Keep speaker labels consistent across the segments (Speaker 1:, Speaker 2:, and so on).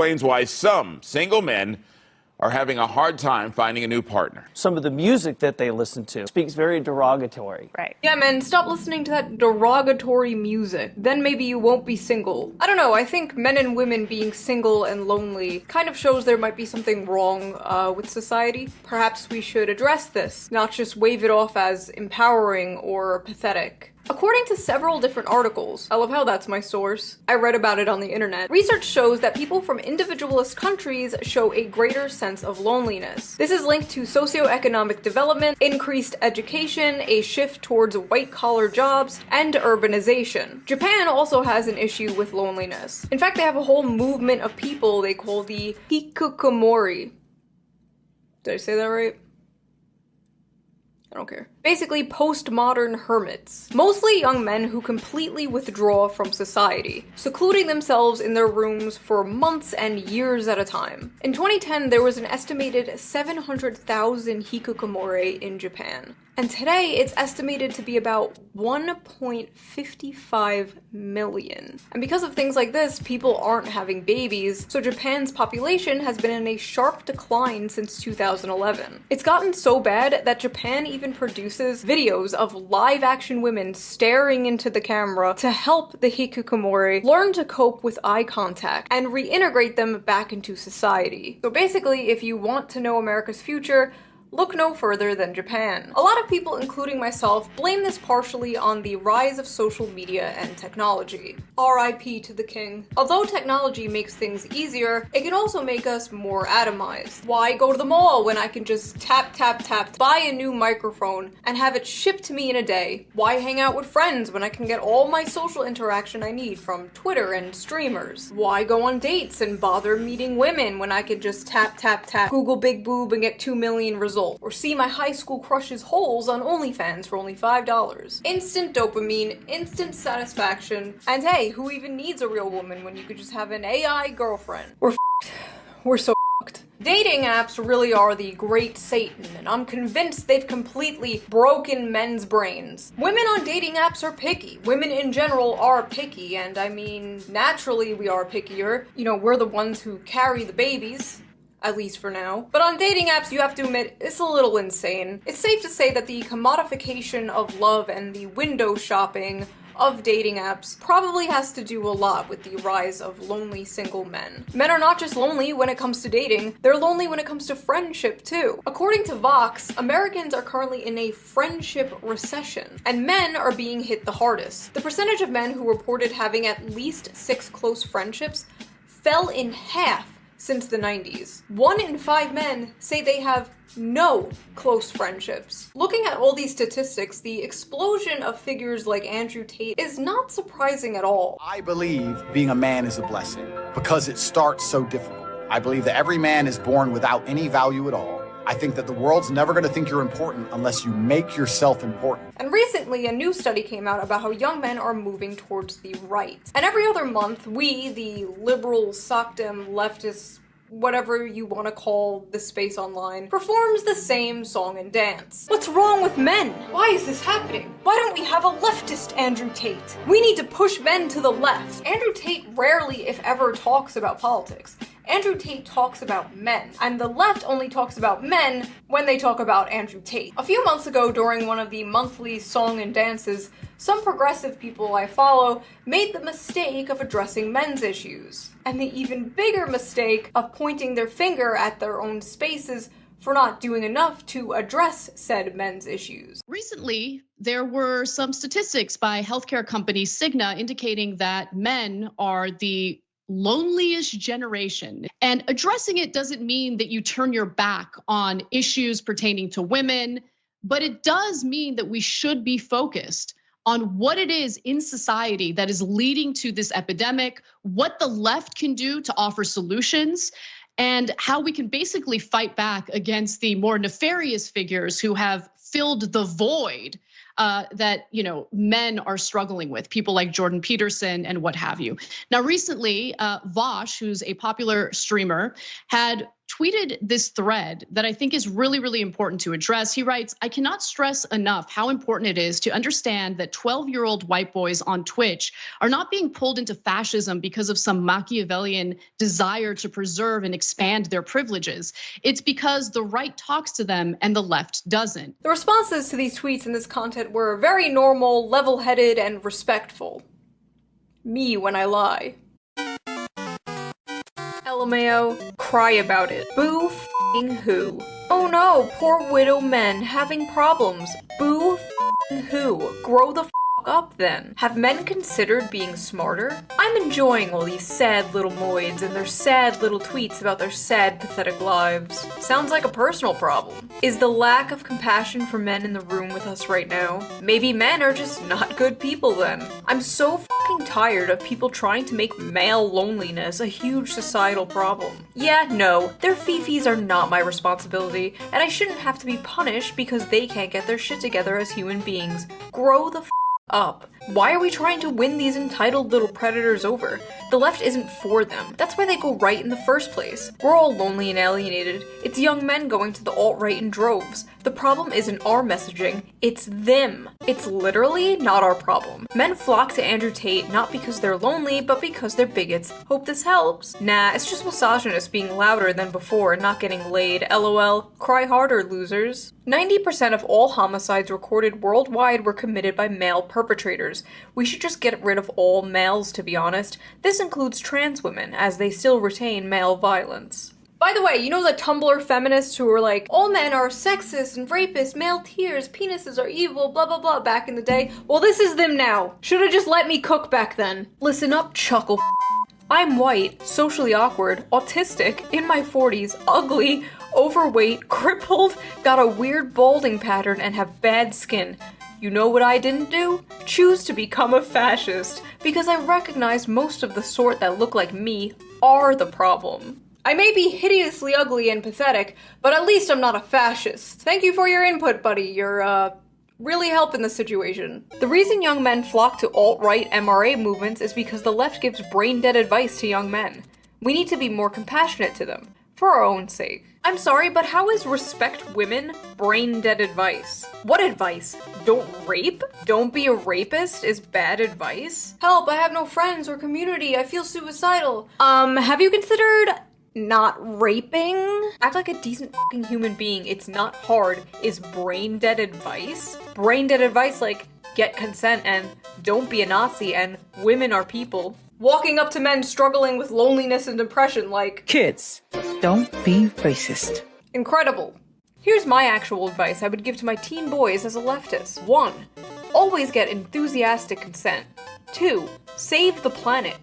Speaker 1: Explains why some single men are having a hard time finding a new partner.
Speaker 2: Some of the music that they listen to speaks very derogatory.
Speaker 3: Right. Yeah, man, stop listening to that derogatory music. Then maybe you won't be single. I don't know, I think men and women being single and lonely kind of shows there might be something wrong with society. Perhaps we should address this, not just wave it off as empowering or pathetic. According to several different articles, I love how that's my source, I read about it on the internet, research shows that people from individualist countries show a greater sense of loneliness. This is linked to socioeconomic development, increased education, a shift towards white-collar jobs, and urbanization. Japan also has an issue with loneliness. In fact, they have a whole movement of people they call the hikikomori. Did I say that right? I don't care. Basically, postmodern hermits. Mostly young men who completely withdraw from society, secluding themselves in their rooms for months and years at a time. In 2010, there was an estimated 700,000 hikikomori in Japan. And today, it's estimated to be about 1.55 million. And because of things like this, people aren't having babies, so Japan's population has been in a sharp decline since 2011. It's gotten so bad that Japan even produces videos of live-action women staring into the camera to help the hikikomori learn to cope with eye contact and reintegrate them back into society. So basically, if you want to know America's future, look no further than Japan. A lot of people, including myself, blame this partially on the rise of social media and technology. RIP to the king. Although technology makes things easier, it can also make us more atomized. Why go to the mall when I can just tap, tap, tap, buy a new microphone and have it shipped to me in a day? Why hang out with friends when I can get all my social interaction I need from Twitter and streamers? Why go on dates and bother meeting women when I can just tap, tap, tap, Google big boob and get 2 million results? Or see my high school crush's holes on OnlyFans for only $5. Instant dopamine, instant satisfaction, and hey, who even needs a real woman when you could just have an AI girlfriend? We're f***ed. We're so f***ed. Dating apps really are the great Satan, and I'm convinced they've completely broken men's brains. Women on dating apps are picky. Women in general are picky, and I mean, naturally we are pickier. You know, we're the ones who carry the babies. At least for now. But on dating apps, you have to admit, it's a little insane. It's safe to say that the commodification of love and the window shopping of dating apps probably has to do a lot with the rise of lonely single men. Men are not just lonely when it comes to dating, they're lonely when it comes to friendship too. According to Vox, Americans are currently in a friendship recession, and men are being hit the hardest. The percentage of men who reported having at least 6 close friendships fell in half since the 90s. 1 in 5 men say they have no close friendships. Looking at all these statistics, the explosion of figures like Andrew Tate is not surprising at all.
Speaker 4: I believe being a man is a blessing because it starts so difficult. I believe that every man is born without any value at all. I think that the world's never going to think you're important unless you make yourself important.
Speaker 3: And recently, a new study came out about how young men are moving towards the right. And every other month, we, the liberal, sockdem, leftists, whatever you want to call the space online, performs the same song and dance. What's wrong with men? Why is this happening? Why don't we have a leftist Andrew Tate? We need to push men to the left. Andrew Tate rarely, if ever, talks about politics. Andrew Tate talks about men, and the left only talks about men when they talk about Andrew Tate. A few months ago, during one of the monthly song and dances, some progressive people I follow made the mistake of addressing men's issues, and the even bigger mistake of pointing their finger at their own spaces for not doing enough to address said men's issues.
Speaker 5: Recently, there were some statistics by healthcare company Cigna indicating that men are the loneliest generation. And addressing it doesn't mean that you turn your back on issues pertaining to women, but it does mean that we should be focused on what it is in society that is leading to this epidemic, what the left can do to offer solutions, and how we can basically fight back against the more nefarious figures who have filled the void that men are struggling with, people like Jordan Peterson and what have you. Now, recently, Vosh, who's a popular streamer, had tweeted this thread that I think is really, really important to address. He writes, "I cannot stress enough how important it is to understand that 12-year-old white boys on Twitch are not being pulled into fascism because of some Machiavellian desire to preserve and expand their privileges. It's because the right talks to them and the left doesn't."
Speaker 3: The responses to these tweets and this content were very normal, level-headed, and respectful. Me when I lie. LMAO, cry about it. Boo f***ing who? Oh no, poor widow men having problems. Boo f***ing who? Grow the f*** up then. Have men considered being smarter? I'm enjoying all these sad little moids and their sad little tweets about their sad, pathetic lives. Sounds like a personal problem. Is the lack of compassion for men in the room with us right now? Maybe men are just not good people then. I'm so f***ing tired of people trying to make male loneliness a huge societal problem. Yeah, no, their fifis are not my responsibility, and I shouldn't have to be punished because they can't get their shit together as human beings. Grow the f*** up. Why are we trying to win these entitled little predators over? The left isn't for them. That's why they go right in the first place. We're all lonely and alienated. It's young men going to the alt-right in droves. The problem isn't our messaging, it's them. It's literally not our problem. Men flock to Andrew Tate not because they're lonely, but because they're bigots. Hope this helps. Nah, it's just misogynists being louder than before and not getting laid. LOL. Cry harder, losers. 90% of all homicides recorded worldwide were committed by male perpetrators. We should just get rid of all males, to be honest. This includes trans women, as they still retain male violence. By the way, you know the Tumblr feminists who were like, all men are sexist and rapists, male tears, penises are evil, blah blah blah back in the day? Well, this is them now. Should've just let me cook back then. Listen up, chuckle. I'm white, socially awkward, autistic, in my 40s, ugly, overweight, crippled, got a weird balding pattern, and have bad skin. You know what I didn't do? Choose to become a fascist, because I recognize most of the sort that look like me are the problem. I may be hideously ugly and pathetic, but at least I'm not a fascist. Thank you for your input, buddy. You're, really helping the situation. The reason young men flock to alt-right MRA movements is because the left gives brain-dead advice to young men. We need to be more compassionate to them, for our own sake. I'm sorry, but how is respect women brain-dead advice? What advice? Don't rape? Don't be a rapist is bad advice? Help, I have no friends or community, I feel suicidal. Have you considered not raping? Act like a decent fucking human being, it's not hard, is brain-dead advice? Brain-dead advice like, get consent and don't be a Nazi and women are people. Walking up to men struggling with loneliness and depression like,
Speaker 6: kids, don't be racist.
Speaker 3: Incredible. Here's my actual advice I would give to my teen boys as a leftist. 1. Always get enthusiastic consent. 2. Save the planet.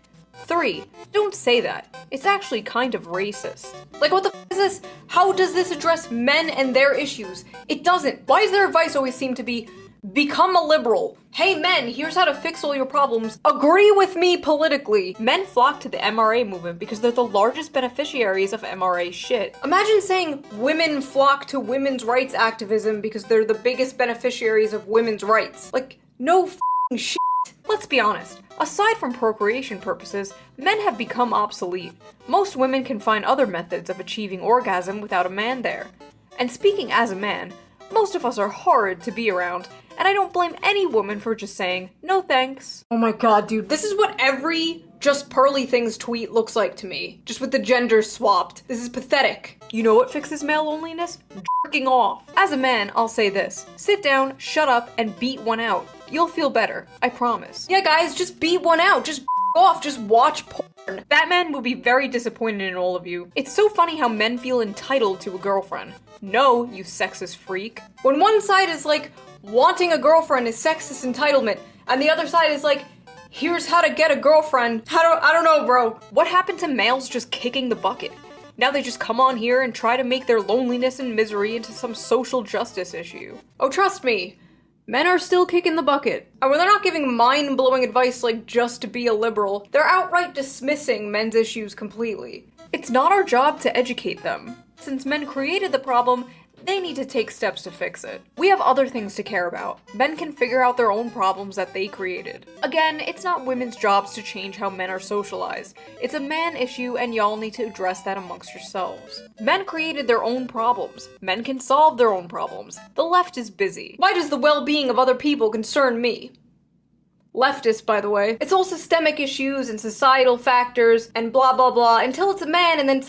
Speaker 3: 3. Don't say that. It's actually kind of racist. Like, what the f is this? How does this address men and their issues? It doesn't. Why does their advice always seem to be, become a liberal? Hey men, here's how to fix all your problems. Agree with me politically. Men flock to the MRA movement because they're the largest beneficiaries of MRA shit. Imagine saying women flock to women's rights activism because they're the biggest beneficiaries of women's rights. Like, no f***ing shit. Let's be honest. Aside from procreation purposes, men have become obsolete. Most women can find other methods of achieving orgasm without a man there. And speaking as a man, most of us are horrid to be around, and I don't blame any woman for just saying, no thanks. Oh my god, dude, this is what every Just Pearly Things tweet looks like to me. Just with the genders swapped. This is pathetic. You know what fixes male loneliness? Jerking off. As a man, I'll say this. Sit down, shut up, and beat one out. You'll feel better. I promise. Yeah, guys, just beat one out. Just off. Just watch porn. Batman will be very disappointed in all of you. It's so funny how men feel entitled to a girlfriend. No, you sexist freak. When one side is like, wanting a girlfriend is sexist entitlement, and the other side is like, here's how to get a girlfriend. I don't know, bro. What happened to males just kicking the bucket? Now they just come on here and try to make their loneliness and misery into some social justice issue. Oh, trust me. Men are still kicking the bucket. And when they're not giving mind-blowing advice like just to be a liberal, they're outright dismissing men's issues completely. It's not our job to educate them. Since men created the problem, They need to take steps to fix it. We have other things to care about. Men can figure out their own problems that they created. Again, it's not women's jobs to change how men are socialized. It's a man issue and y'all need to address that amongst yourselves. Men created their own problems. Men can solve their own problems. The left is busy. Why does the well-being of other people concern me? Leftist, by the way. It's all systemic issues and societal factors and blah blah blah until it's a man and then suddenly